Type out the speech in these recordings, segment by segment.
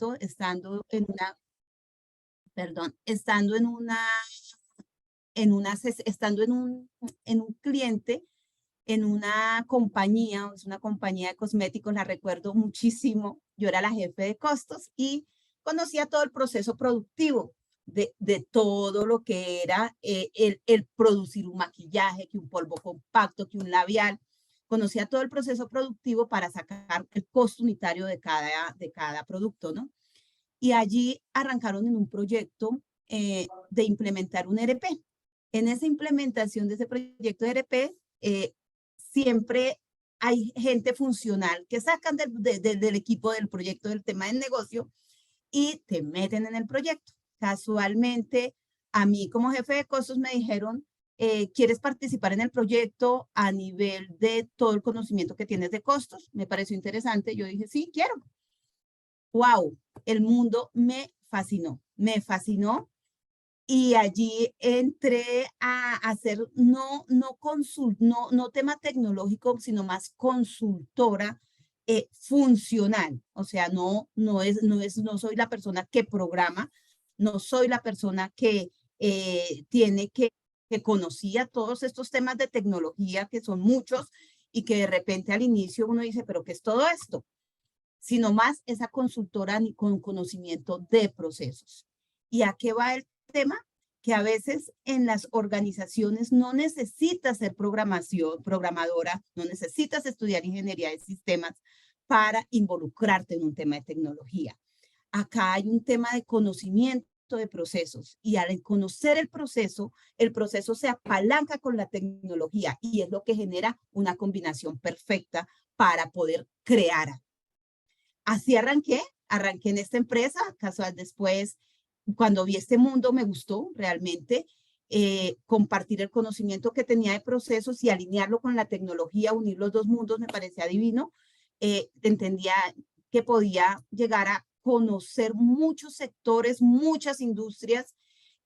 proyecto, estando en un cliente, en una compañía, es una compañía de cosméticos, la recuerdo muchísimo. Yo era la jefe de costos y conocía todo el proceso productivo de todo lo que era el producir un maquillaje, que un polvo compacto, que un labial. Conocía todo el proceso productivo para sacar el costo unitario de cada producto, ¿no? Y allí arrancaron en un proyecto de implementar un ERP. En esa implementación de ese proyecto de ERP, siempre hay gente funcional que sacan del equipo del proyecto del tema del negocio y te meten en el proyecto. Casualmente, a mí como jefe de costos me dijeron, ¿quieres participar en el proyecto a nivel de todo el conocimiento que tienes de costos? Me pareció interesante. Yo dije, sí, quiero. Wow, el mundo me fascinó y allí entré a hacer no tema tecnológico, sino más consultora funcional. O sea, no soy la persona que programa, no soy la persona que que conocía todos estos temas de tecnología, que son muchos, y que de repente al inicio uno dice, pero ¿qué es todo esto? Sino más esa consultora con conocimiento de procesos. ¿Y a qué va el tema? Que a veces en las organizaciones no necesitas ser programadora, no necesitas estudiar ingeniería de sistemas para involucrarte en un tema de tecnología. Acá hay un tema de conocimiento de procesos y al conocer el proceso se apalanca con la tecnología y es lo que genera una combinación perfecta para poder crear. Así arranqué en esta empresa, casual después, cuando vi este mundo me gustó realmente, compartir el conocimiento que tenía de procesos y alinearlo con la tecnología, unir los dos mundos me parecía divino. Entendía que podía llegar a conocer muchos sectores, muchas industrias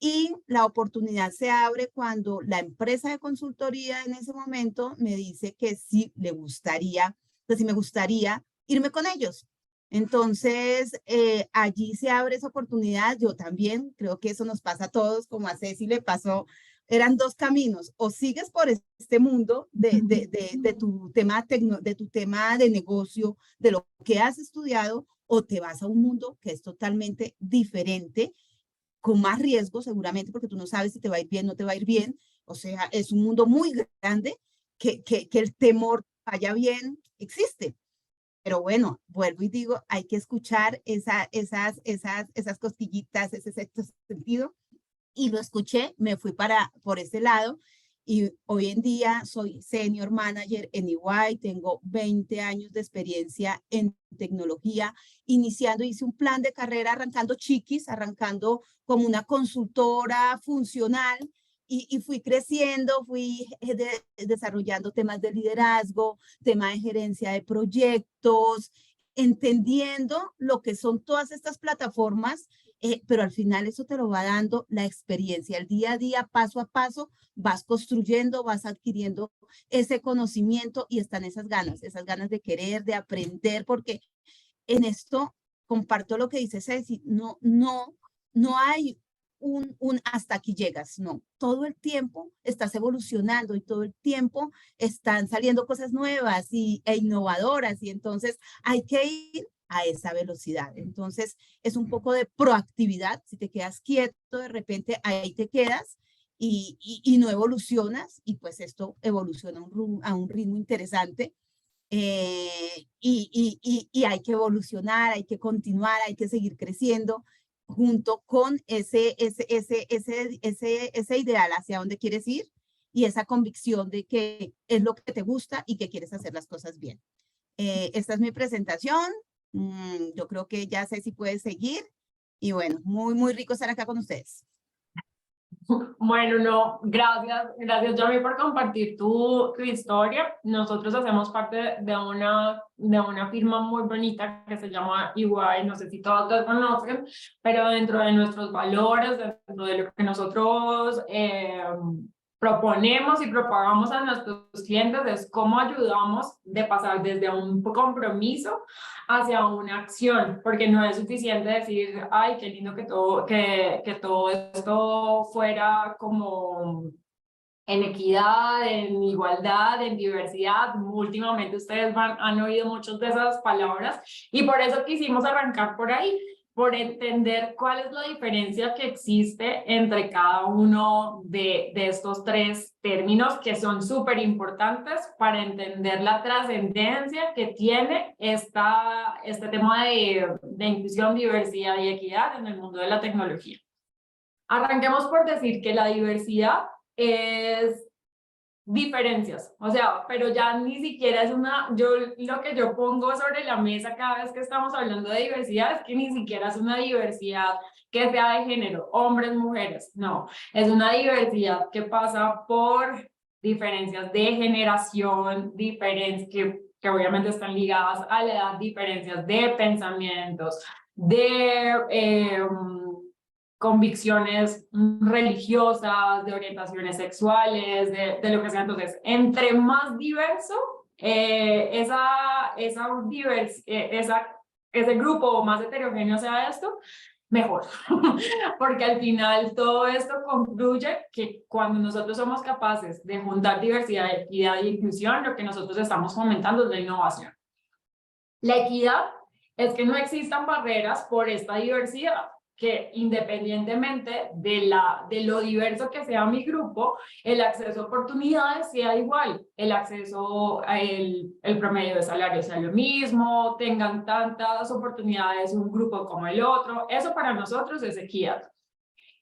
y la oportunidad se abre cuando la empresa de consultoría en ese momento me dice que sí le gustaría, que sí me gustaría irme con ellos. Entonces, allí se abre esa oportunidad. Yo también creo que eso nos pasa a todos, como a Ceci le pasó. Eran dos caminos, o sigues por este mundo de tu tema de negocio, de lo que has estudiado, o te vas a un mundo que es totalmente diferente, con más riesgo seguramente, porque tú no sabes si te va a ir bien o no te va a ir bien. O sea, es un mundo muy grande que el temor vaya bien existe. Pero bueno, vuelvo y digo, hay que escuchar esas costillitas, ese sexto sentido. Y lo escuché, me fui por ese lado. Y hoy en día soy senior manager en EY, tengo 20 años de experiencia en tecnología, iniciando, hice un plan de carrera arrancando chiquis, arrancando como una consultora funcional y fui creciendo, desarrollando temas de liderazgo, temas de gerencia de proyectos, entendiendo lo que son todas estas plataformas, pero al final eso te lo va dando la experiencia, el día a día, paso a paso, vas construyendo, vas adquiriendo ese conocimiento y están esas ganas de querer, de aprender, porque en esto comparto lo que dice Ceci, no hay un hasta aquí llegas, no. Todo el tiempo estás evolucionando y todo el tiempo están saliendo cosas nuevas e innovadoras y entonces hay que ir a esa velocidad. Entonces es un poco de proactividad. Si te quedas quieto, de repente ahí te quedas y no evolucionas y pues esto evoluciona a un ritmo interesante. Y hay que evolucionar, hay que continuar, hay que seguir creciendo junto con ese ideal hacia dónde quieres ir y esa convicción de que es lo que te gusta y que quieres hacer las cosas bien. Esta es mi presentación. Yo creo que ya sé si puedes seguir. Y bueno, muy rico estar acá con ustedes. Bueno, no, gracias Yami por compartir tu historia. Nosotros hacemos parte de una firma muy bonita que se llama EY, no sé si todos la conocen, pero dentro de nuestros valores, dentro de lo que nosotros proponemos y propagamos a nuestros clientes es cómo ayudamos de pasar desde un compromiso hacia una acción, porque no es suficiente decir, ay, qué lindo que todo esto fuera como en equidad, en igualdad, en diversidad. Últimamente ustedes han oído muchas de esas palabras y por eso quisimos arrancar por ahí, por entender cuál es la diferencia que existe entre cada uno de estos tres términos que son súper importantes para entender la trascendencia que tiene este tema de inclusión, diversidad y equidad en el mundo de la tecnología. Arranquemos por decir que la diversidad es diferencias, o sea, pero ya ni siquiera es lo que yo pongo sobre la mesa cada vez que estamos hablando de diversidad es que ni siquiera es una diversidad que sea de género, hombres, mujeres, no, es una diversidad que pasa por diferencias de generación, diferencias que obviamente están ligadas a la edad, diferencias de pensamientos, de convicciones religiosas, de orientaciones sexuales, de lo que sea. Entonces, entre más diverso ese grupo o más heterogéneo sea esto, mejor. Porque al final todo esto concluye que cuando nosotros somos capaces de juntar diversidad, equidad e inclusión, lo que nosotros estamos fomentando es la innovación. La equidad es que no existan barreras por esta diversidad, que independientemente de lo diverso que sea mi grupo, el acceso a oportunidades sea igual, el acceso el promedio de salario sea lo mismo, tengan tantas oportunidades un grupo como el otro. Eso para nosotros es equidad.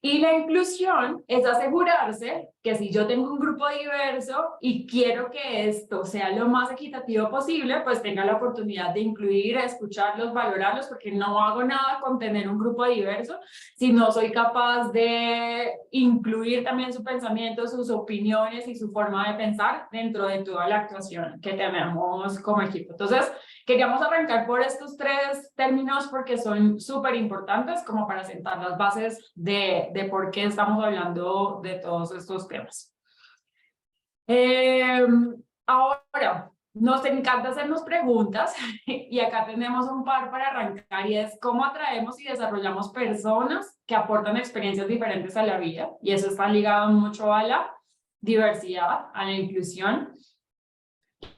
Y la inclusión es asegurarse que si yo tengo un grupo diverso y quiero que esto sea lo más equitativo posible, pues tenga la oportunidad de incluir, escucharlos, valorarlos, porque no hago nada con tener un grupo diverso si no soy capaz de incluir también su pensamiento, sus opiniones y su forma de pensar dentro de toda la actuación que tenemos como equipo. Entonces, queríamos arrancar por estos tres términos porque son súper importantes como para sentar las bases de por qué estamos hablando de todos estos temas. Ahora, nos encanta hacernos preguntas y acá tenemos un par para arrancar y es cómo atraemos y desarrollamos personas que aportan experiencias diferentes a la vida, y eso está ligado mucho a la diversidad, a la inclusión.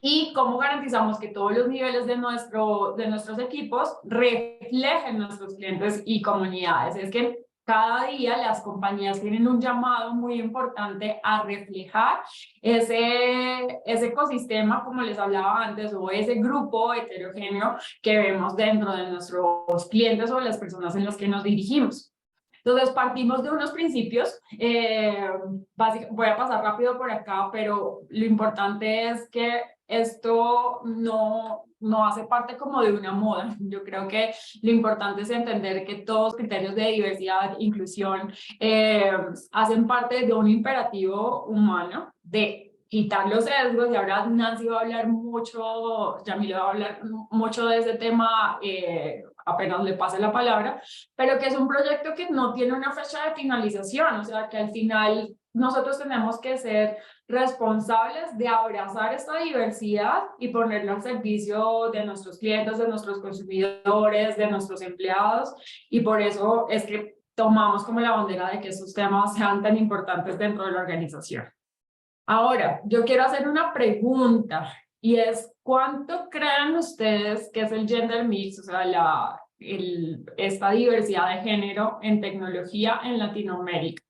Y cómo garantizamos que todos los niveles de nuestros equipos reflejen nuestros clientes y comunidades. Es que cada día las compañías tienen un llamado muy importante a reflejar ese ecosistema, como les hablaba antes, o ese grupo heterogéneo que vemos dentro de nuestros clientes o las personas en las que nos dirigimos. Entonces partimos de unos principios, voy a pasar rápido por acá, pero lo importante es que esto no hace parte como de una moda. Yo creo que lo importante es entender que todos los criterios de diversidad, inclusión, hacen parte de un imperativo humano de quitar los sesgos, y ahora Nancy va a hablar mucho, Yamila va a hablar mucho de ese tema apenas le pase la palabra, pero que es un proyecto que no tiene una fecha de finalización, o sea que al final nosotros tenemos que ser responsables de abrazar esta diversidad y ponerla al servicio de nuestros clientes, de nuestros consumidores, de nuestros empleados, y por eso es que tomamos como la bandera de que estos temas sean tan importantes dentro de la organización. Ahora, yo quiero hacer una pregunta y es, ¿cuánto creen ustedes que es el gender mix, o sea, esta diversidad de género en tecnología en Latinoamérica?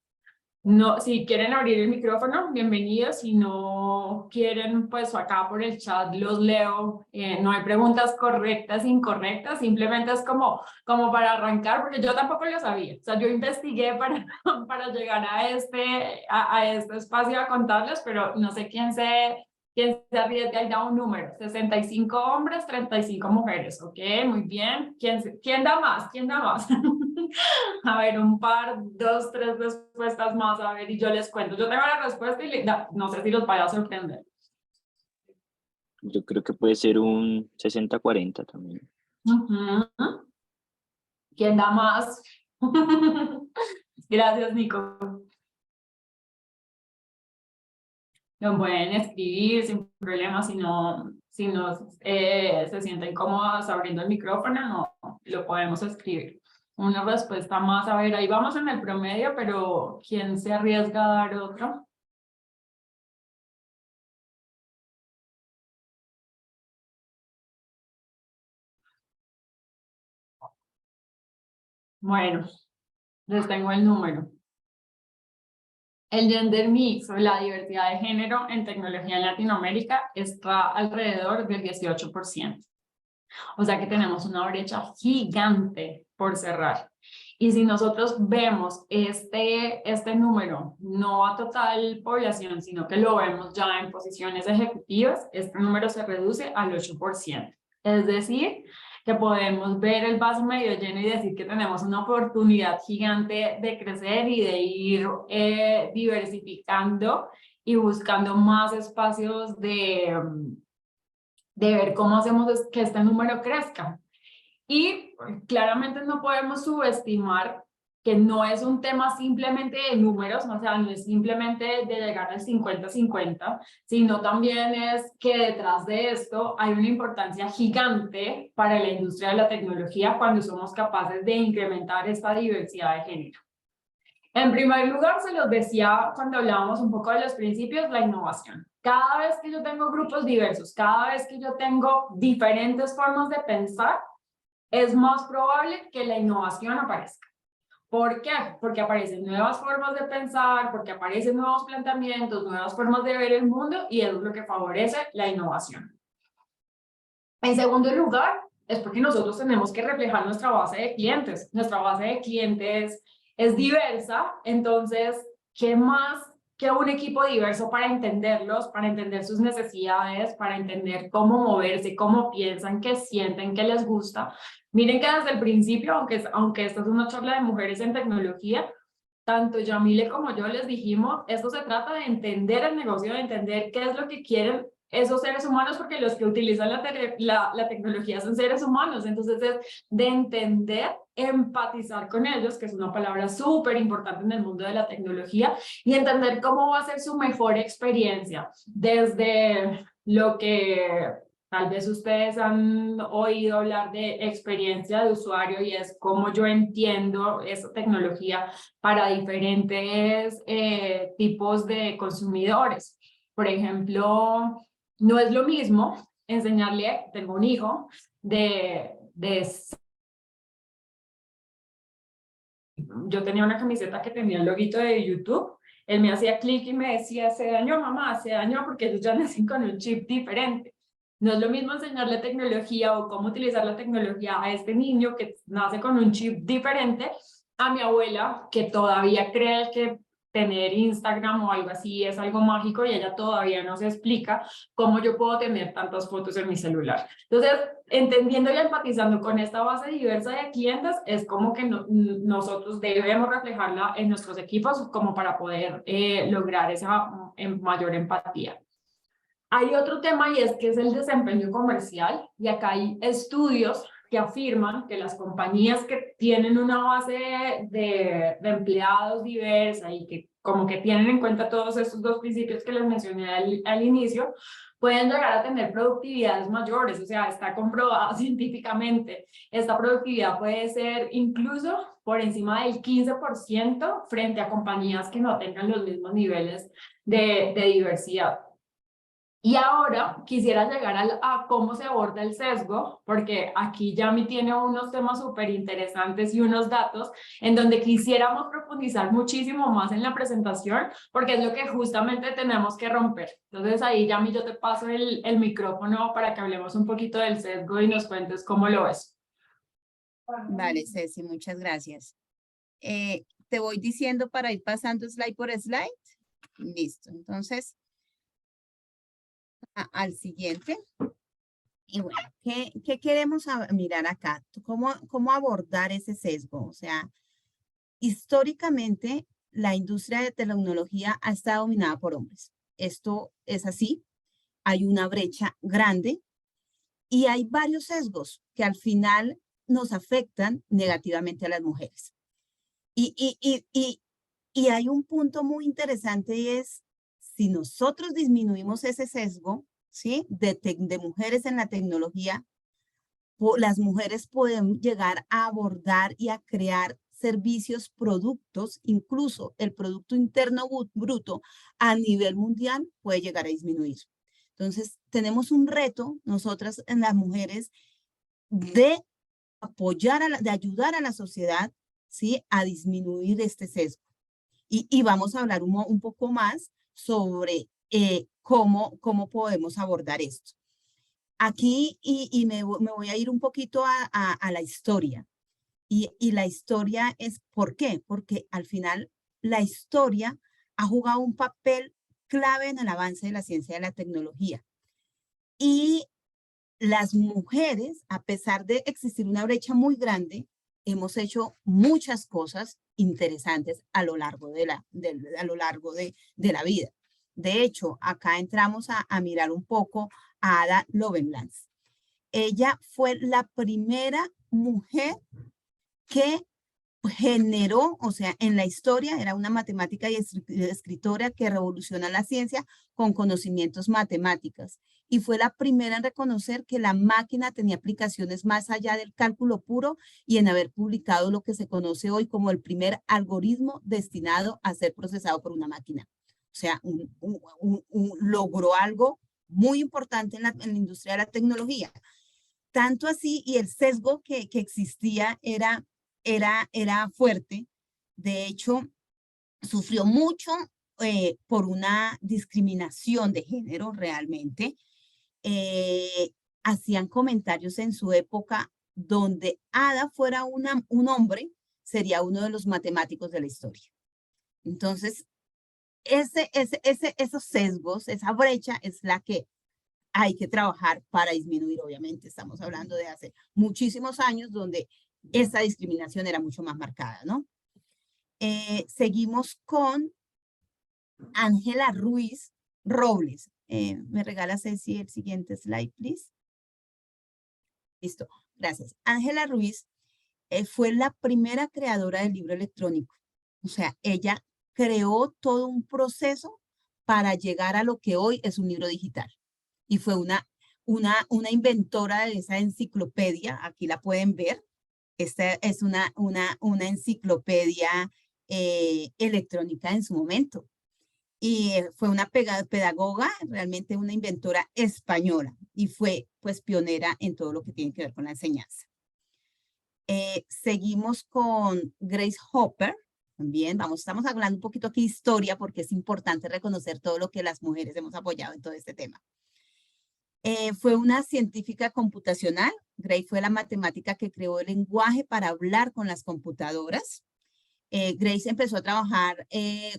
No, si quieren abrir el micrófono, bienvenidos. Si no quieren, pues acá por el chat los leo. No hay preguntas correctas, incorrectas, simplemente es como para arrancar, porque yo tampoco lo sabía. O sea, yo investigué para llegar a este espacio a contarles, pero no sé quién se arriesga y da un número. 65 hombres, 35 mujeres. Ok, muy bien. ¿Quién da más? ¿Quién da más? A ver, un par, dos, tres respuestas más, a ver, y yo les cuento. Yo tengo la respuesta y no sé si los vaya a sorprender. Yo creo que puede ser un 60-40 también. ¿Quién da más? Gracias, Nico. lo pueden escribir sin problema, si no se sienten cómodas abriendo el micrófono, no, lo podemos escribir. Una respuesta más, a ver, ahí vamos en el promedio, pero ¿quién se arriesga a dar otro? Bueno, les tengo el número. El gender mix o la diversidad de género en tecnología en Latinoamérica está alrededor del 18%. O sea que tenemos una brecha gigante por cerrar. Y si nosotros vemos este número, no a total población, sino que lo vemos ya en posiciones ejecutivas, este número se reduce al 8%. Es decir, que podemos ver el vaso medio lleno y decir que tenemos una oportunidad gigante de crecer y de ir diversificando y buscando más espacios de ver cómo hacemos que este número crezca. Y claramente no podemos subestimar que no es un tema simplemente de números, o sea, no es simplemente de llegar al 50-50, sino también es que detrás de esto hay una importancia gigante para la industria de la tecnología cuando somos capaces de incrementar esta diversidad de género. En primer lugar, se los decía cuando hablábamos un poco de los principios, la innovación. Cada vez que yo tengo grupos diversos, cada vez que yo tengo diferentes formas de pensar, es más probable que la innovación aparezca. ¿Por qué? Porque aparecen nuevas formas de pensar, porque aparecen nuevos planteamientos, nuevas formas de ver el mundo y eso es lo que favorece la innovación. En segundo lugar, es porque nosotros tenemos que reflejar nuestra base de clientes. Nuestra base de clientes es diversa, entonces, ¿qué más que un equipo diverso para entenderlos, para entender sus necesidades, para entender cómo moverse, cómo piensan, qué sienten, qué les gusta? Miren que desde el principio, aunque esta es una charla de mujeres en tecnología, tanto Yamile como yo les dijimos, esto se trata de entender el negocio, de entender qué es lo que quieren esos seres humanos, porque los que utilizan la tecnología son seres humanos, entonces es de entender, empatizar con ellos, que es una palabra súper importante en el mundo de la tecnología, y entender cómo va a ser su mejor experiencia, desde lo que tal vez ustedes han oído hablar de experiencia de usuario y es cómo yo entiendo esa tecnología para diferentes tipos de consumidores. Por ejemplo, no es lo mismo enseñarle, tengo un hijo yo tenía una camiseta que tenía el loguito de YouTube, él me hacía clic y me decía, se dañó mamá, se dañó porque ellos ya nacen con un chip diferente. No es lo mismo enseñarle tecnología o cómo utilizar la tecnología a este niño que nace con un chip diferente a mi abuela que todavía cree que tener Instagram o algo así es algo mágico y ella todavía no se explica cómo yo puedo tener tantas fotos en mi celular. Entonces, entendiendo y empatizando con esta base diversa de clientes, es como que nosotros debemos reflejarla en nuestros equipos como para poder lograr esa mayor empatía. Hay otro tema y es que es el desempeño comercial y acá hay estudios que afirman que las compañías que tienen una base de empleados diversa y que como que tienen en cuenta todos estos dos principios que les mencioné al inicio, pueden llegar a tener productividades mayores, o sea, está comprobado científicamente. Esta productividad puede ser incluso por encima del 15% frente a compañías que no tengan los mismos niveles de diversidad. Y ahora quisiera llegar a cómo se aborda el sesgo, porque aquí Yami tiene unos temas súper interesantes y unos datos en donde quisiéramos profundizar muchísimo más en la presentación, porque es lo que justamente tenemos que romper. Entonces ahí, Yami, yo te paso el micrófono para que hablemos un poquito del sesgo y nos cuentes cómo lo ves. Vale, Ceci, muchas gracias. Te voy diciendo para ir pasando slide por slide. Listo, entonces, al siguiente. Y bueno, ¿qué queremos mirar acá? ¿Cómo abordar ese sesgo? O sea, históricamente, la industria de tecnología ha estado dominada por hombres. Esto es así. Hay una brecha grande y hay varios sesgos que al final nos afectan negativamente a las mujeres. Y hay un punto muy interesante y es, si nosotros disminuimos ese sesgo, ¿sí? De mujeres en la tecnología, las mujeres pueden llegar a abordar y a crear servicios, productos, incluso el Producto Interno Bruto a nivel mundial puede llegar a disminuir. Entonces, tenemos un reto, nosotras en las mujeres, de apoyar, de ayudar a la sociedad, ¿sí? A disminuir este sesgo. Y vamos a hablar un poco más sobre cómo podemos abordar esto. Aquí, me voy a ir un poquito a la historia. Y la historia es, ¿por qué? Porque al final la historia ha jugado un papel clave en el avance de la ciencia y de la tecnología. Y las mujeres, a pesar de existir una brecha muy grande, hemos hecho muchas cosas interesantes a lo largo de la vida. De hecho, acá entramos a mirar un poco a Ada Lovelace. Ella fue la primera mujer que generó, o sea, en la historia, era una matemática y escritora que revoluciona la ciencia con conocimientos matemáticos. Y fue la primera en reconocer que la máquina tenía aplicaciones más allá del cálculo puro y en haber publicado lo que se conoce hoy como el primer algoritmo destinado a ser procesado por una máquina. O sea, logró algo muy importante en la industria de la tecnología. Tanto así, y el sesgo que existía era fuerte. De hecho, sufrió mucho por una discriminación de género realmente. Hacían comentarios en su época donde Ada fuera un hombre, sería uno de los matemáticos de la historia. Entonces, esos sesgos, esa brecha es la que hay que trabajar para disminuir. Obviamente, estamos hablando de hace muchísimos años donde esa discriminación era mucho más marcada, ¿no? Seguimos con Ángela Ruiz Robles. ¿Me regalas, Ceci, el siguiente slide, please? Listo, gracias. Ángela Ruiz fue la primera creadora del libro electrónico. O sea, ella creó todo un proceso para llegar a lo que hoy es un libro digital. Y fue una inventora de esa enciclopedia. Aquí la pueden ver. Esta es una enciclopedia electrónica en su momento. Y fue una pedagoga, realmente una inventora española. Y fue pues pionera en todo lo que tiene que ver con la enseñanza. Seguimos con Grace Hopper. También estamos hablando un poquito aquí de historia porque es importante reconocer todo lo que las mujeres hemos apoyado en todo este tema. Fue una científica computacional. Grace fue la matemática que creó el lenguaje para hablar con las computadoras. Grace empezó a trabajar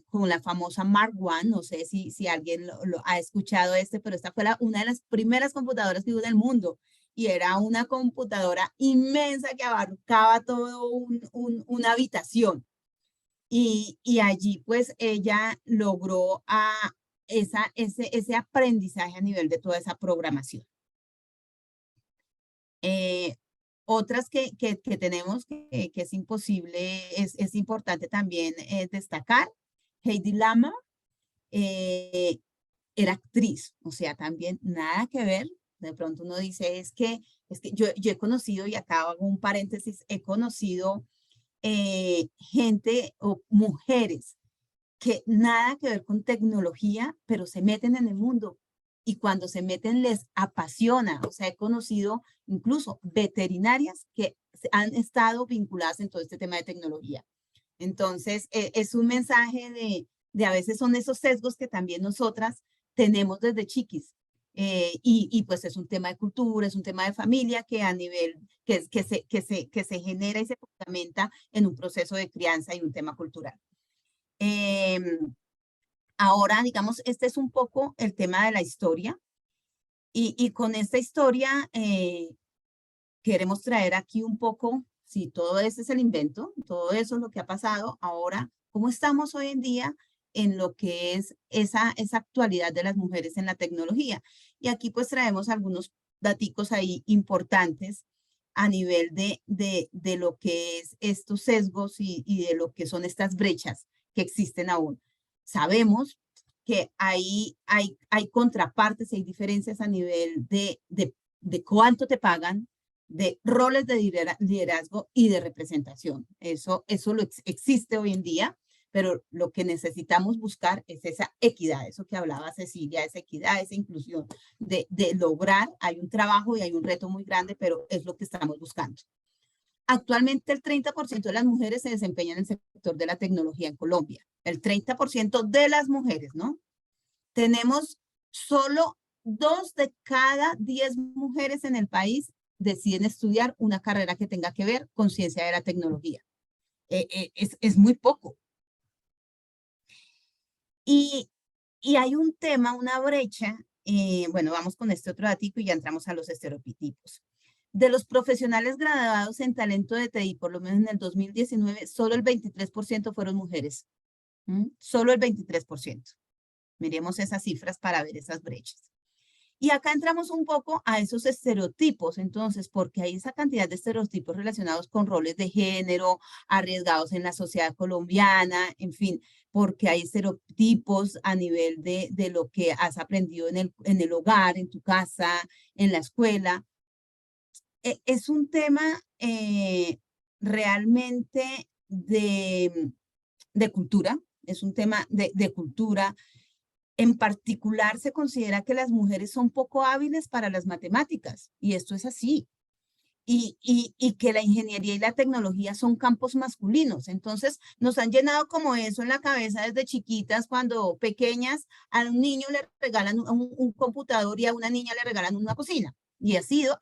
con la famosa Mark I. No sé si alguien lo ha escuchado pero esta fue una de las primeras computadoras que hubo en el mundo. Y era una computadora inmensa que abarcaba todo una habitación. Y allí pues ella logró ese aprendizaje a nivel de toda esa programación. Otras que tenemos que es imposible, es importante también destacar, Heidi Lamar era actriz, o sea, también nada que ver. De pronto uno dice, es que yo he conocido, y acá hago un paréntesis, he conocido gente o mujeres que nada que ver con tecnología, pero se meten en el mundo. Y cuando se meten les apasiona. O sea, he conocido incluso veterinarias que han estado vinculadas en todo este tema de tecnología. Entonces, es un mensaje de a veces son esos sesgos que también nosotras tenemos desde chiquis. Y pues es un tema de cultura, es un tema de familia que a nivel, que se genera y se fundamenta en un proceso de crianza y un tema cultural. Ahora, digamos, este es un poco el tema de la historia. Y con esta historia queremos traer aquí un poco, si todo este es el invento, todo eso es lo que ha pasado, ahora, ¿cómo estamos hoy en día en lo que es esa actualidad de las mujeres en la tecnología? Y aquí pues traemos algunos daticos ahí importantes a nivel de lo que es estos sesgos y de lo que son estas brechas que existen aún. Sabemos que hay contrapartes, hay diferencias a nivel de cuánto te pagan, de roles de liderazgo y de representación. Eso existe hoy en día, pero lo que necesitamos buscar es esa equidad, eso que hablaba Cecilia, esa equidad, esa inclusión de lograr. Hay un trabajo y hay un reto muy grande, pero es lo que estamos buscando. Actualmente el 30% de las mujeres se desempeñan en el sector de la tecnología en Colombia. El 30% de las mujeres, ¿no? Tenemos solo 2 de cada 10 mujeres en el país deciden estudiar una carrera que tenga que ver con ciencia de la tecnología. Es muy poco. Y hay un tema, una brecha, bueno, vamos con este otro datico y ya entramos a los estereotipos. De los profesionales graduados en talento de TI, por lo menos en el 2019, solo el 23% fueron mujeres. Solo el 23%. Miremos esas cifras para ver esas brechas. Y acá entramos un poco a esos estereotipos, entonces, porque hay esa cantidad de estereotipos relacionados con roles de género, arriesgados en la sociedad colombiana, en fin, porque hay estereotipos a nivel de lo que has aprendido en el hogar, en tu casa, en la escuela. Es un tema realmente de cultura, es un tema de cultura. En particular, se considera que las mujeres son poco hábiles para las matemáticas, y esto es así. Y que la ingeniería y la tecnología son campos masculinos. Entonces, nos han llenado como eso en la cabeza desde chiquitas, cuando pequeñas, a un niño le regalan un computador y a una niña le regalan una cocina. Y ha sido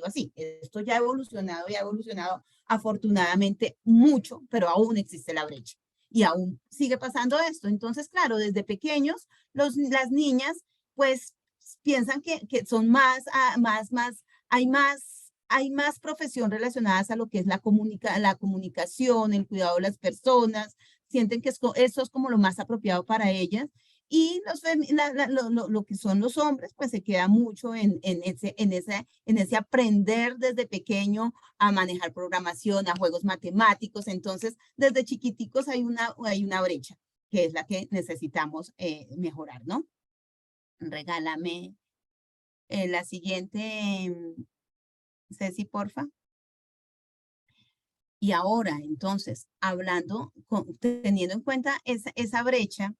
así. Esto ya ha evolucionado y ha evolucionado afortunadamente mucho, pero aún existe la brecha. Y aún sigue pasando esto. Entonces, claro, desde pequeños, las niñas, pues, piensan que son hay más profesión relacionadas a lo que es la comunicación, el cuidado de las personas, sienten que eso es como lo más apropiado para ellas. Y lo que son los hombres, pues se queda mucho en ese aprender desde pequeño a manejar programación, a juegos matemáticos. Entonces, desde chiquiticos hay una brecha, que es la que necesitamos mejorar, ¿no? Regálame la siguiente, Ceci, porfa. Y ahora, entonces, teniendo en cuenta esa brecha,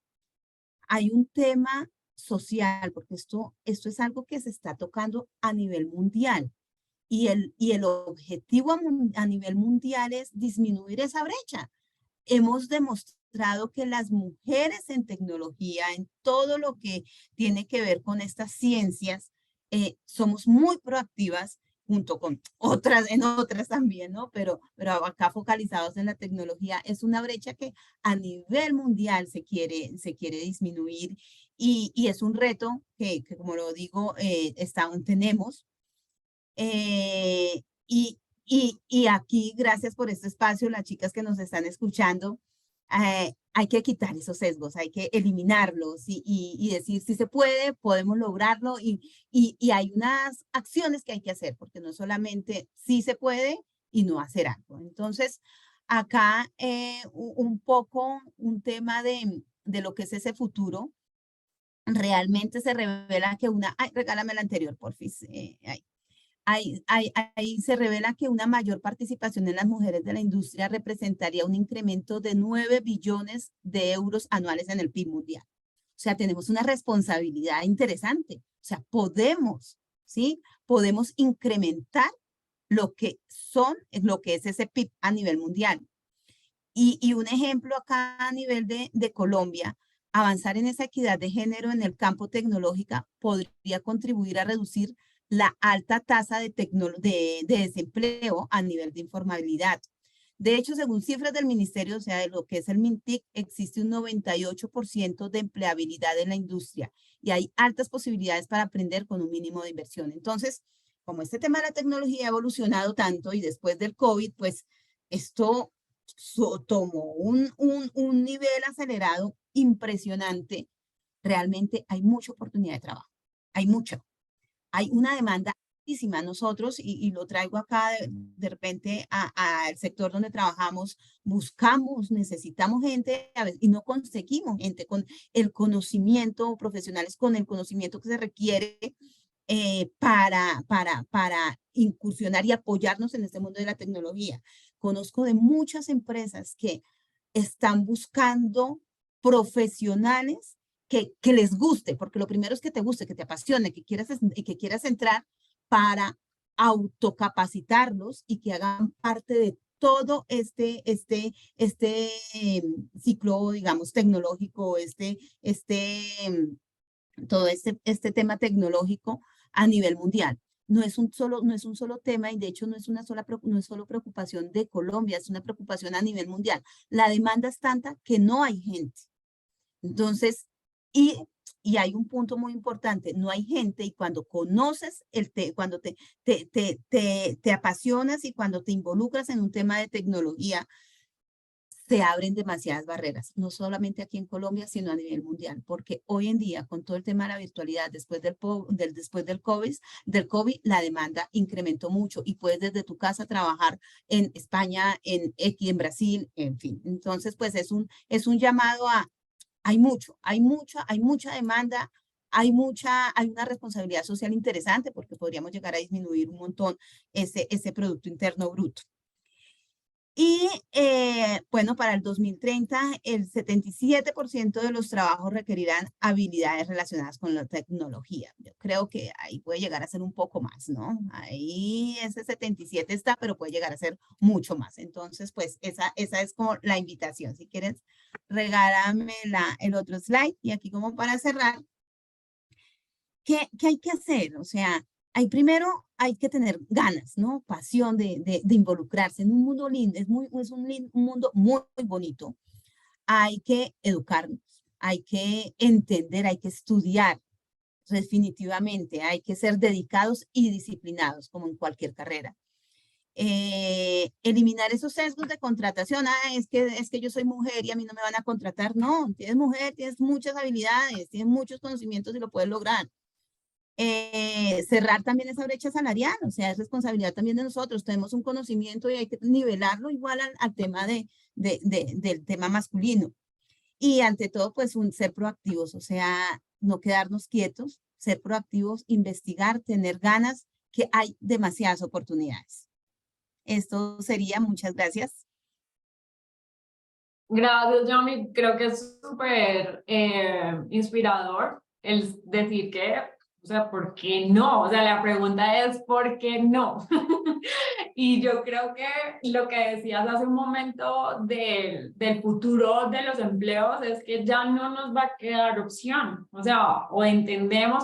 hay un tema social, porque esto es algo que se está tocando a nivel mundial. Y el objetivo a nivel mundial es disminuir esa brecha. Hemos demostrado que las mujeres en tecnología, en todo lo que tiene que ver con estas ciencias, somos muy proactivas junto con otras también, ¿no? Pero acá focalizados en la tecnología, es una brecha que a nivel mundial se quiere disminuir y es un reto que como lo digo, aún tenemos. Y aquí, gracias por este espacio, las chicas que nos están escuchando, hay que quitar esos sesgos, hay que eliminarlos y decir si se puede, podemos lograrlo y hay unas acciones que hay que hacer, porque no solamente sí se puede y no hacer algo. Entonces, acá un poco un tema de lo que es ese futuro, realmente se revela que regálame la anterior, porfis, ahí se revela que una mayor participación en las mujeres de la industria representaría un incremento de 9 billones de euros anuales en el PIB mundial. O sea, tenemos una responsabilidad interesante. O sea, ¿sí? Podemos incrementar lo que es ese PIB a nivel mundial. Y un ejemplo acá a nivel de Colombia, avanzar en esa equidad de género en el campo tecnológico podría contribuir a reducir la alta tasa de desempleo a nivel de informabilidad. De hecho, según cifras del ministerio, o sea, de lo que es el MINTIC, existe un 98% de empleabilidad en la industria y hay altas posibilidades para aprender con un mínimo de inversión. Entonces, como este tema de la tecnología ha evolucionado tanto y después del COVID, pues esto tomó un nivel acelerado impresionante. Realmente hay mucha oportunidad de trabajo, hay una demanda Nosotros, y lo traigo acá de repente al sector donde trabajamos, buscamos, necesitamos gente a veces, y no conseguimos gente con el conocimiento, profesionales con el conocimiento que se requiere para incursionar y apoyarnos en este mundo de la tecnología. Conozco de muchas empresas que están buscando profesionales que les guste, porque lo primero es que te guste, que te apasione, que quieras entrar para autocapacitarlos y que hagan parte de todo ciclo, digamos, tecnológico, todo este tema tecnológico a nivel mundial. No es un solo tema y de hecho no es solo preocupación de Colombia, es una preocupación a nivel mundial. La demanda es tanta que no hay gente. Entonces, y hay un punto muy importante, no hay gente y cuando conoces, cuando te apasionas y cuando te involucras en un tema de tecnología, se abren demasiadas barreras, no solamente aquí en Colombia, sino a nivel mundial, porque hoy en día, con todo el tema de la virtualidad, después del COVID, la demanda incrementó mucho y puedes desde tu casa trabajar en España, en Brasil, en fin. Entonces, pues es un llamado a, hay mucha demanda, hay una responsabilidad social interesante porque podríamos llegar a disminuir un montón ese Producto Interno Bruto. Y bueno, para el 2030, el 77% de los trabajos requerirán habilidades relacionadas con la tecnología. Yo creo que ahí puede llegar a ser un poco más, ¿no? Ahí ese 77 está, pero puede llegar a ser mucho más. Entonces, pues esa es como la invitación. Si quieres, regálame el otro slide. Y aquí como para cerrar, ¿qué hay que hacer? O sea, primero hay que tener ganas, ¿no? Pasión de involucrarse en un mundo lindo, un mundo muy, muy bonito. Hay que educarnos, hay que entender, hay que estudiar definitivamente, hay que ser dedicados y disciplinados como en cualquier carrera. Eliminar esos sesgos de contratación, es que yo soy mujer y a mí no me van a contratar. No, tienes mujer, tienes muchas habilidades, tienes muchos conocimientos y lo puedes lograr. Cerrar también esa brecha salarial, o sea, es responsabilidad también de nosotros, tenemos un conocimiento y hay que nivelarlo igual al tema del tema masculino. Y ante todo, pues ser proactivos, o sea, no quedarnos quietos, ser proactivos, investigar, tener ganas, que hay demasiadas oportunidades. Esto sería, muchas gracias. Gracias, Yami. Creo que es súper inspirador el decir que, o sea, ¿por qué no? O sea, la pregunta es ¿por qué no? Y yo creo que lo que decías hace un momento del futuro de los empleos es que ya no nos va a quedar opción. O sea, o entendemos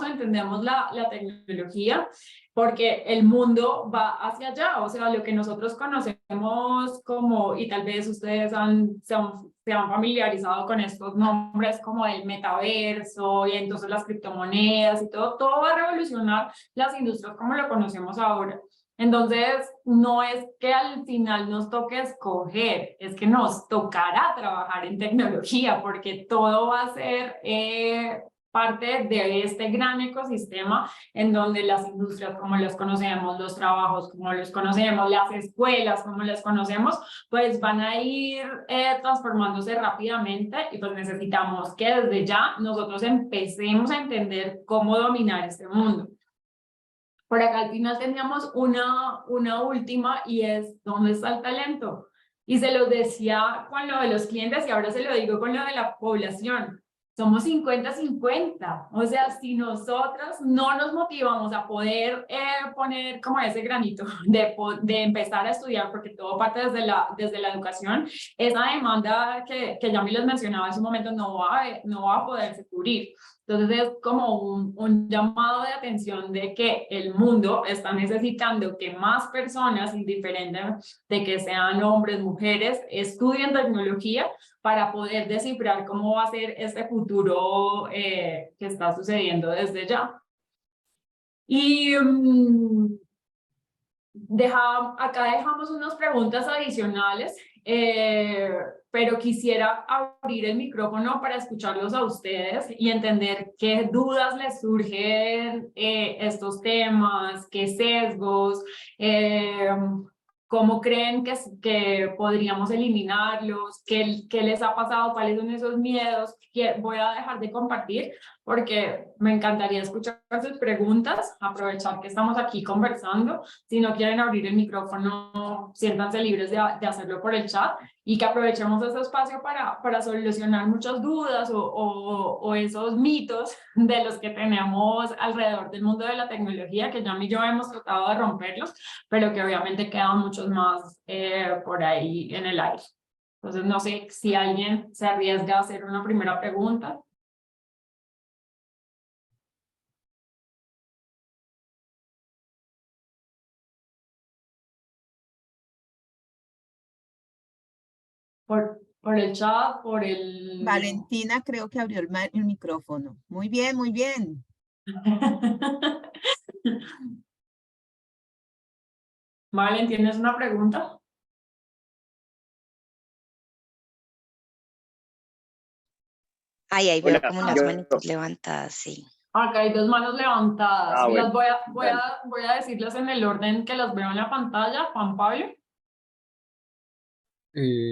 la tecnología, porque el mundo va hacia allá. O sea, lo que nosotros conocemos como, y tal vez ustedes se han familiarizado con estos nombres como el metaverso y entonces las criptomonedas y todo va a revolucionar las industrias como lo conocemos ahora. Entonces, no es que al final nos toque escoger, es que nos tocará trabajar en tecnología, porque todo va a ser parte de este gran ecosistema en donde las industrias como las conocemos, los trabajos como los conocemos, las escuelas como las conocemos, pues van a ir transformándose rápidamente y pues necesitamos que desde ya nosotros empecemos a entender cómo dominar este mundo. Por acá al final teníamos una última y es, ¿dónde está el talento? Y se lo decía con lo de los clientes y ahora se lo digo con lo de la población. Somos 50-50, o sea, si nosotros no nos motivamos a poder poner como ese granito de empezar a estudiar, porque todo parte desde la educación, esa demanda que ya me les mencionaba en su momento no va a poderse cubrir. Entonces es como un llamado de atención de que el mundo está necesitando que más personas, indiferentes de que sean hombres, mujeres, estudien tecnología para poder descifrar cómo va a ser este futuro que está sucediendo desde ya. Y acá dejamos unas preguntas adicionales pero quisiera abrir el micrófono para escucharlos a ustedes y entender qué dudas les surgen estos temas, qué sesgos, cómo creen que podríamos eliminarlos, qué les ha pasado, cuáles son esos miedos que voy a dejar de compartir, porque me encantaría escuchar sus preguntas, aprovechar que estamos aquí conversando. Si no quieren abrir el micrófono, siéntanse libres de hacerlo por el chat y que aprovechemos este espacio para solucionar muchas dudas o esos mitos de los que tenemos alrededor del mundo de la tecnología, que Yami y yo hemos tratado de romperlos, pero que obviamente quedan muchos más por ahí en el aire. Entonces, no sé si alguien se arriesga a hacer una primera pregunta. Por el chat, por el... Valentina creo que abrió el micrófono. Muy bien, muy bien. Valen, ¿tienes una pregunta? Ahí veo Hola, como unas manitos levantadas, sí. Acá hay dos manos levantadas. Bueno, Las voy a decirles en el orden que las veo en la pantalla. Juan Pablo.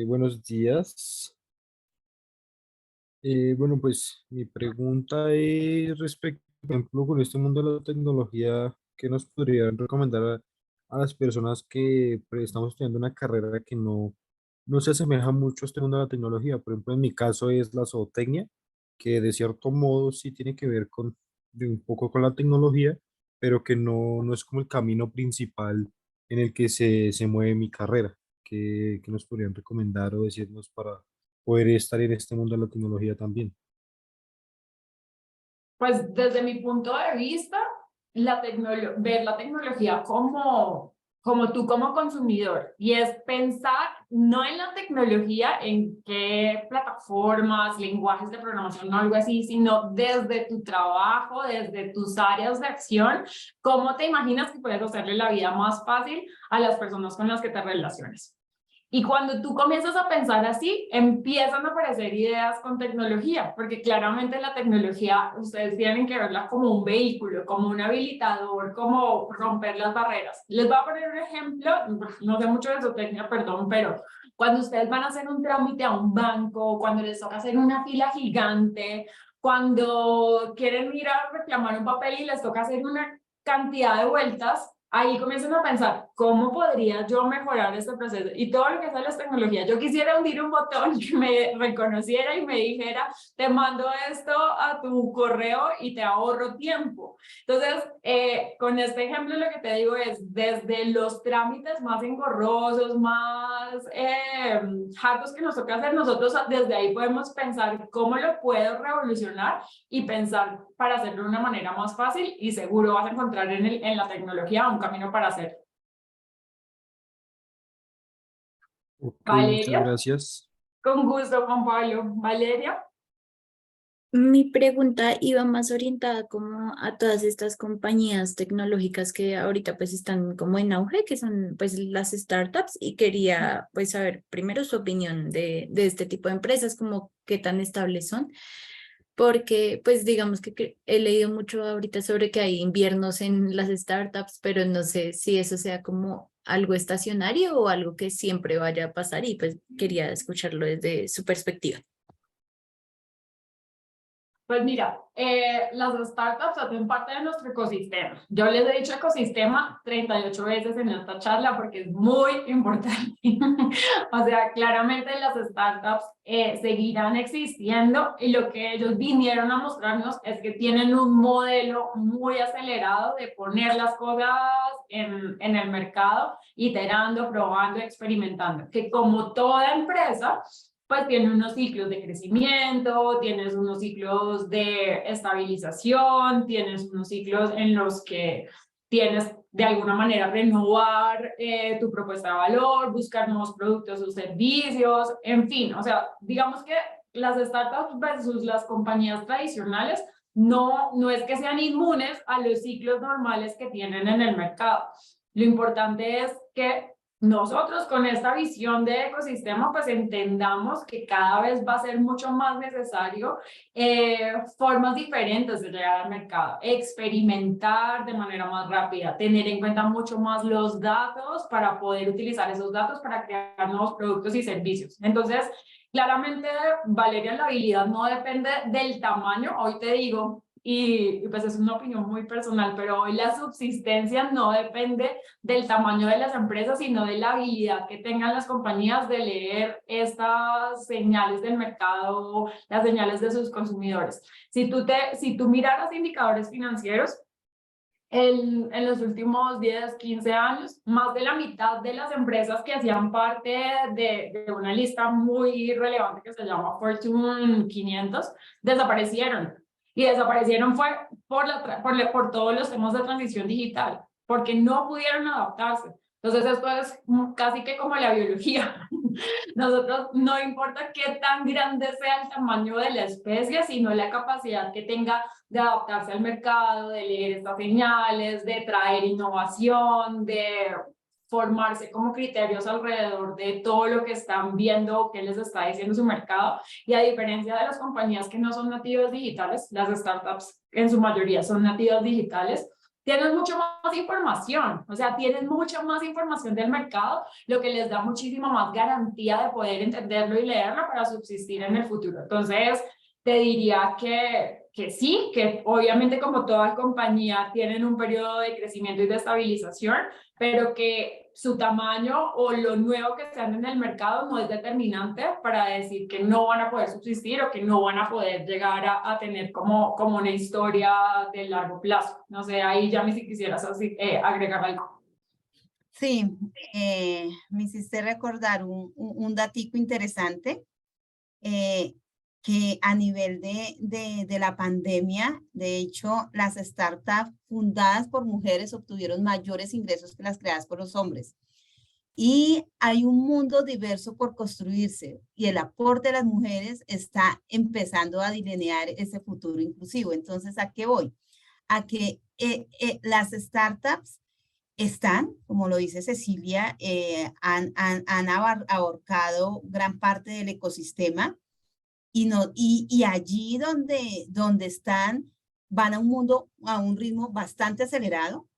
Buenos días. Bueno, pues mi pregunta es respecto, por ejemplo, con este mundo de la tecnología, ¿qué nos podrían recomendar a las personas que pues, estamos estudiando una carrera que no se asemeja mucho a este mundo de la tecnología? Por ejemplo, en mi caso es la zootecnia, que de cierto modo sí tiene que ver de un poco con la tecnología, pero que no es como el camino principal en el que se mueve mi carrera. ¿Qué nos podrían recomendar o decirnos para poder estar en este mundo de la tecnología también? Pues desde mi punto de vista, ver la tecnología como tú como consumidor, y es pensar no en la tecnología, en qué plataformas, lenguajes de programación o algo así, sino desde tu trabajo, desde tus áreas de acción, cómo te imaginas que puedes hacerle la vida más fácil a las personas con las que te relaciones. Y cuando tú comienzas a pensar así, empiezan a aparecer ideas con tecnología, porque claramente la tecnología, ustedes tienen que verla como un vehículo, como un habilitador, como romper las barreras. Les voy a poner un ejemplo, no sé mucho de zootecnia, perdón, pero cuando ustedes van a hacer un trámite a un banco, cuando les toca hacer una fila gigante, cuando quieren ir a reclamar un papel y les toca hacer una cantidad de vueltas, ahí comienzan a pensar, ¿cómo podría yo mejorar este proceso? Y todo lo que hace las tecnologías, yo quisiera hundir un botón que me reconociera y me dijera, te mando esto a tu correo y te ahorro tiempo. Entonces, con este ejemplo lo que te digo es, desde los trámites más engorrosos, más hartos que nos toca hacer, nosotros desde ahí podemos pensar cómo lo puedo revolucionar y pensar para hacerlo de una manera más fácil, y seguro vas a encontrar en la tecnología un camino para hacerlo. Ok, muchas Valeria, gracias. con gusto, Juan Pablo. Valeria. Mi pregunta iba más orientada como a todas estas compañías tecnológicas que ahorita pues están como en auge, que son pues las startups, y quería pues saber primero su opinión de este tipo de empresas, como qué tan estables son, porque pues digamos que he leído mucho ahorita sobre que hay inviernos en las startups, pero no sé si eso sea como algo estacionario o algo que siempre vaya a pasar, y pues quería escucharlo desde su perspectiva. Pues mira, las startups hacen parte de nuestro ecosistema. Yo les he dicho ecosistema 38 veces en esta charla porque es muy importante. O sea, claramente las startups seguirán existiendo, y lo que ellos vinieron a mostrarnos es que tienen un modelo muy acelerado de poner las cosas en el mercado, iterando, probando, experimentando, que como toda empresa, pues tiene unos ciclos de crecimiento, tienes unos ciclos de estabilización, tienes unos ciclos en los que tienes de alguna manera renovar tu propuesta de valor, buscar nuevos productos o servicios, en fin, o sea, digamos que las startups versus las compañías tradicionales no es que sean inmunes a los ciclos normales que tienen en el mercado. Lo importante es que nosotros con esta visión de ecosistema, pues entendamos que cada vez va a ser mucho más necesario formas diferentes de llegar al mercado, experimentar de manera más rápida, tener en cuenta mucho más los datos para poder utilizar esos datos para crear nuevos productos y servicios. Entonces, claramente, Valeria, la habilidad no depende del tamaño. Hoy te digo, y pues es una opinión muy personal, pero hoy la subsistencia no depende del tamaño de las empresas, sino de la habilidad que tengan las compañías de leer estas señales del mercado, las señales de sus consumidores. Si tú miraras indicadores financieros, en los últimos 10, 15 años, más de la mitad de las empresas que hacían parte de una lista muy relevante que se llama Fortune 500 desaparecieron. Y desaparecieron fue por todos los temas de transición digital, porque no pudieron adaptarse. Entonces esto es casi que como la biología. Nosotros no importa qué tan grande sea el tamaño de la especie, sino la capacidad que tenga de adaptarse al mercado, de leer estas señales, de traer innovación, de formarse como criterios alrededor de todo lo que están viendo o qué les está diciendo su mercado. Y a diferencia de las compañías que no son nativas digitales, las startups en su mayoría son nativas digitales, tienen mucho más información, o sea, tienen mucha más información del mercado, lo que les da muchísima más garantía de poder entenderlo y leerlo para subsistir en el futuro. Entonces, te diría que sí, que obviamente como toda compañía tienen un periodo de crecimiento y de estabilización, pero que su tamaño o lo nuevo que están en el mercado no es determinante para decir que no van a poder subsistir o que no van a poder llegar a tener como una historia de largo plazo. No sé, ahí ya si quisieras agregar algo. Sí, me hiciste recordar un datico interesante, que a nivel de la pandemia, de hecho, las startups fundadas por mujeres obtuvieron mayores ingresos que las creadas por los hombres. Y hay un mundo diverso por construirse y el aporte de las mujeres está empezando a delinear ese futuro inclusivo. Entonces, ¿a qué voy? A que las startups están, como lo dice Cecilia, han abarcado gran parte del ecosistema y allí donde están van a un mundo, a un ritmo bastante acelerado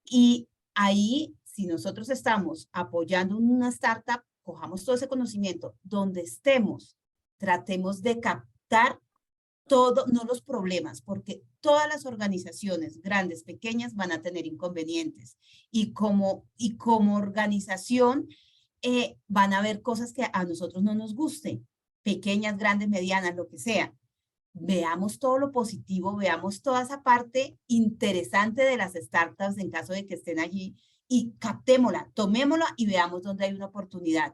y ahí, si nosotros estamos apoyando una startup, cojamos todo ese conocimiento, donde estemos, tratemos de captar todo, no los problemas, porque todas las organizaciones, grandes, pequeñas, van a tener inconvenientes. Y como organización, van a haber cosas que a nosotros no nos gusten, pequeñas, grandes, medianas, lo que sea. Veamos todo lo positivo, veamos toda esa parte interesante de las startups en caso de que estén allí y captémosla, tomémosla y veamos dónde hay una oportunidad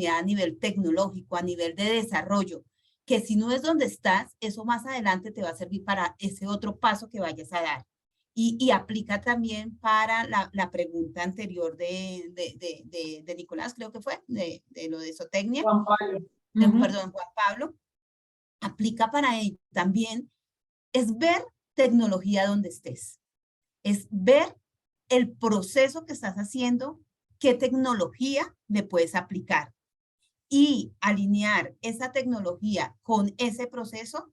a nivel tecnológico, a nivel de desarrollo, que si no es donde estás, eso más adelante te va a servir para ese otro paso que vayas a dar. Y aplica también para la pregunta anterior de Nicolás, creo que fue, de lo de zootecnia. Juan Pablo. Perdón, Juan Pablo. Aplica para ello también, es ver tecnología donde estés, es ver el proceso que estás haciendo, qué tecnología le puedes aplicar y alinear esa tecnología con ese proceso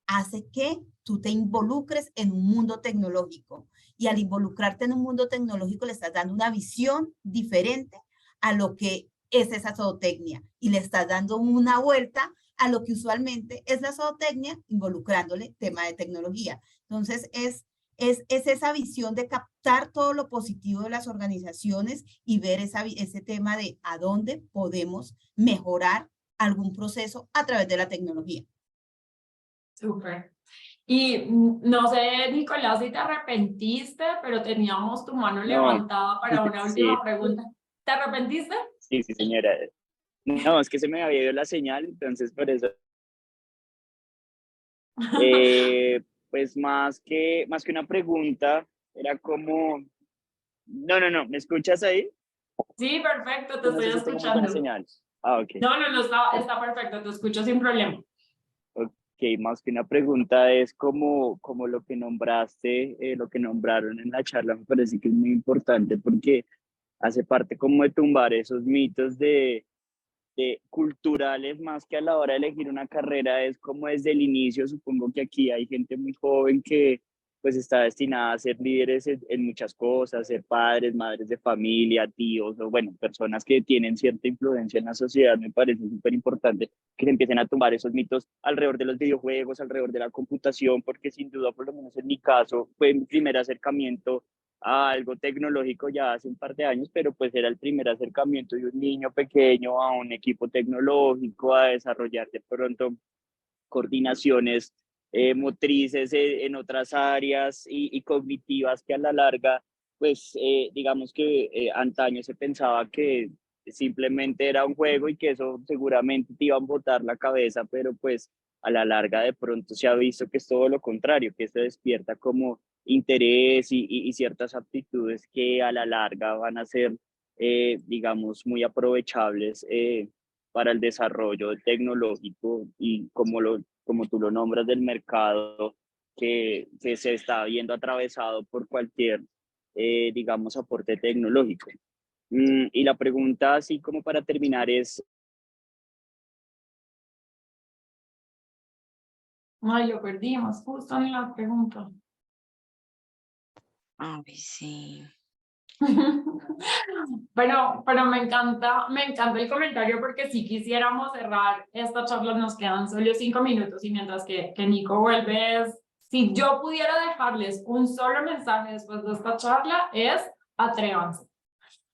hace que tú te involucres en un mundo tecnológico y al involucrarte en un mundo tecnológico le estás dando una visión diferente a lo que es esa zootecnia y le estás dando una vuelta a lo que usualmente es la zootecnia, involucrándole tema de tecnología. Entonces, es esa visión de captar todo lo positivo de las organizaciones y ver ese tema de a dónde podemos mejorar algún proceso a través de la tecnología. Súper. Y no sé, Nicolás, si te arrepentiste, pero teníamos tu mano levantada para una última Sí, pregunta. ¿Te arrepentiste? sí, señora. No, es que se me había ido la señal, entonces por eso. Pues más que una pregunta, era como, no, ¿me escuchas ahí? Sí, perfecto, te Yo no estoy sé si tengo muy buena escuchando. señal. Ah, ok. No, está perfecto, te escucho sin problema. Ok, más que una pregunta es como lo que nombraste, lo que nombraron en la charla, me parece que es muy importante porque hace parte como de tumbar esos mitos de culturales, más que a la hora de elegir una carrera, es como desde el inicio. Supongo que aquí hay gente muy joven que pues está destinada a ser líderes en muchas cosas, ser padres, madres de familia, tíos, o bueno, personas que tienen cierta influencia en la sociedad. Me parece súper importante que se empiecen a tumbar esos mitos alrededor de los videojuegos, alrededor de la computación, porque sin duda, por lo menos en mi caso, fue mi primer acercamiento a algo tecnológico ya hace un par de años, pero pues era el primer acercamiento de un niño pequeño a un equipo tecnológico, a desarrollar de pronto coordinaciones motrices en otras áreas y cognitivas que a la larga, pues digamos que antaño se pensaba que simplemente era un juego y que eso seguramente te iba a botar la cabeza, pero pues a la larga de pronto se ha visto que es todo lo contrario, que esto despierta como interés y ciertas aptitudes que a la larga van a ser, digamos, muy aprovechables para el desarrollo tecnológico y como tú lo nombras del mercado que se está viendo atravesado por cualquier, digamos, aporte tecnológico. Y la pregunta, así como para terminar, es, Ay, lo perdimos justo en la pregunta. Ay, sí. Pero me encanta el comentario porque si quisiéramos cerrar esta charla, nos quedan solo 5 minutos y mientras que Nico vuelve, si yo pudiera dejarles un solo mensaje después de esta charla es atrévanse.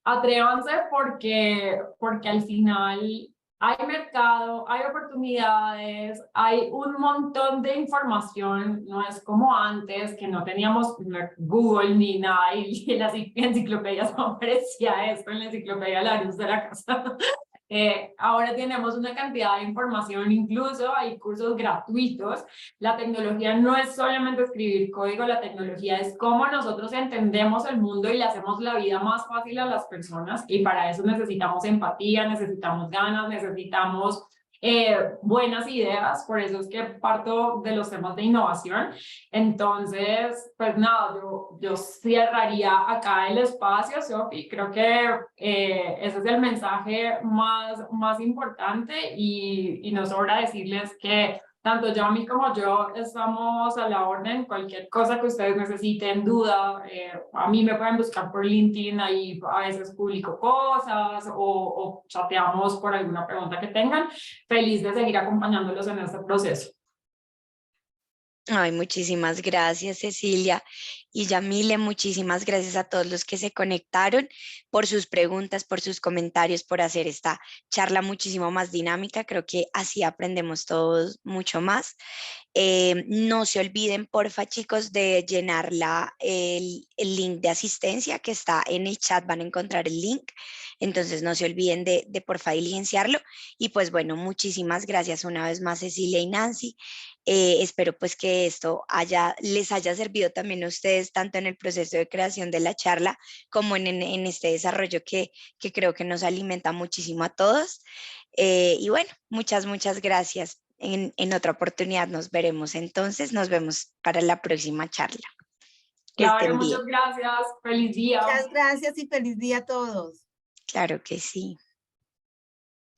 Atrévanse porque al final hay mercado, hay oportunidades, hay un montón de información, no es como antes que no teníamos Google ni nada y las enciclopedias no aparecía esto en la enciclopedia La Luz de la Casa. Ahora tenemos una cantidad de información, incluso hay cursos gratuitos. La tecnología no es solamente escribir código, la tecnología es cómo nosotros entendemos el mundo y le hacemos la vida más fácil a las personas y para eso necesitamos empatía, necesitamos ganas, necesitamos buenas ideas, por eso es que parto de los temas de innovación. Entonces, pues nada, yo cerraría acá el espacio, Sofi. Creo que ese es el mensaje más importante y nos sobra decirles que tanto Yami como yo estamos a la orden. Cualquier cosa que ustedes necesiten, duda, a mí me pueden buscar por LinkedIn, ahí a veces publico cosas o chateamos por alguna pregunta que tengan. Feliz de seguir acompañándolos en este proceso. Ay, muchísimas gracias, Cecilia. Y Yamile, muchísimas gracias a todos los que se conectaron por sus preguntas, por sus comentarios, por hacer esta charla muchísimo más dinámica. Creo que así aprendemos todos mucho más. No se olviden, porfa, chicos, de llenar el link de asistencia que está en el chat. Van a encontrar el link. Entonces, no se olviden de porfa, diligenciarlo. Y pues bueno, muchísimas gracias una vez más, Cecilia y Nancy. Espero pues que esto les haya servido también a ustedes, tanto en el proceso de creación de la charla como en este desarrollo que creo que nos alimenta muchísimo a todos. Y bueno, muchas gracias. En otra oportunidad nos veremos entonces, nos vemos para la próxima charla. Que Claro, estén bien. muchas gracias. Feliz día. Muchas gracias y feliz día a todos. Claro que sí.